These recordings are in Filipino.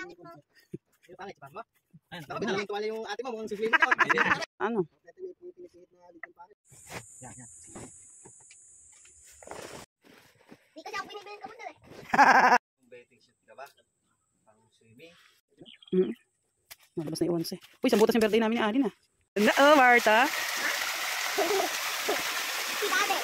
langit mo. Yung pangit, pa mo? Bakit nalang tuwala yung ate mo, mukhang sislim ko. Ano? Yan, yan. Di kasi ako binibilin ka mo doon eh. Betting shoot ka ba? Pang swimming? Nalabas na yung 11. Uy, sambutas yung birthday namin ni Alin ah. Oh, Marta. Si Dade.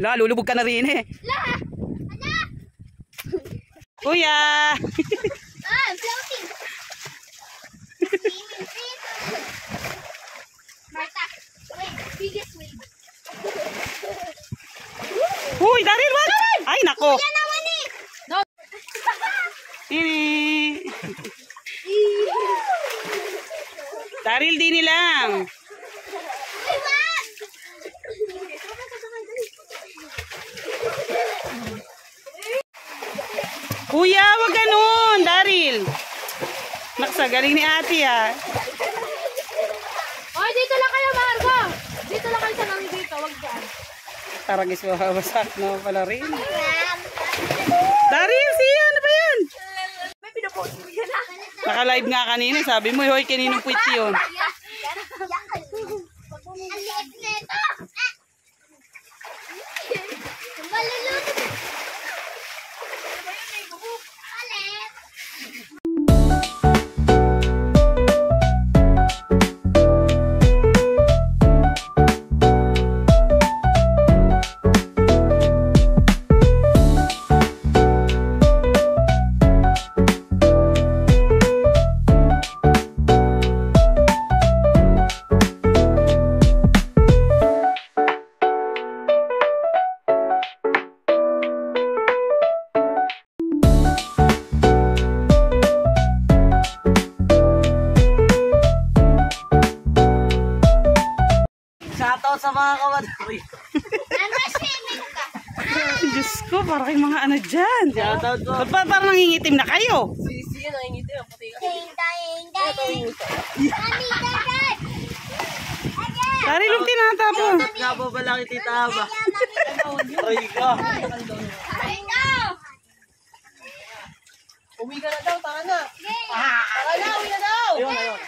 La, lulubog ka na rin eh. La! Ala! Kuya! I'm floating. Swimming free. Marta, wait, biggest wave. Uy, Daryl, what? Ay, nako. Yan naman eh. No. Ini. Daryl, di nilang. Uy, wag! Kuya, wag ganun, Daryl. Naksa, galing ni ate ah. Oy, dito lang kayo, Margo. Dito lang kayo sa nang dito, wag dyan. Taragis mabasak na pala rin. Daryl, siya, ano ba yan? May pinapost mo yan ah. Naka-live nga kanina, sabi mo, hoy, kaninong puwit yun? Ang liit na ito. Maluluto. Alit. Shoutout sa mga kawadoy. Swimming ka. Diyos ko, parang kayong mga ano dyan. Shoutout po. Ba't parang nangingitim na kayo? Sisi, nangingitin ang puti ka. Ding, ding, ding. Mami, dad. Daryl, yung tinatapo. Nga po ba lang itita ba? Ay ka. Uwi ka na daw, taka na. Taka na, uwi na daw. Ayun, ayun.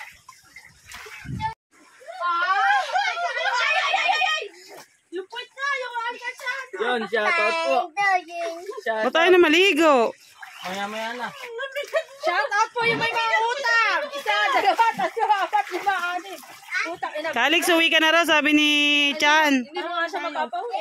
Yung point na, yung angkat siya. Yun, shoutout po. Ba't tayo na maligo? Maya-maya na. Shout out po yung may mga utang. Isa, dalawa, tatlo, apat, lima, anim. Utang ina. Kalix, uwi ka na raw, sabi ni Chan. Hindi mo nga siya magpapawi.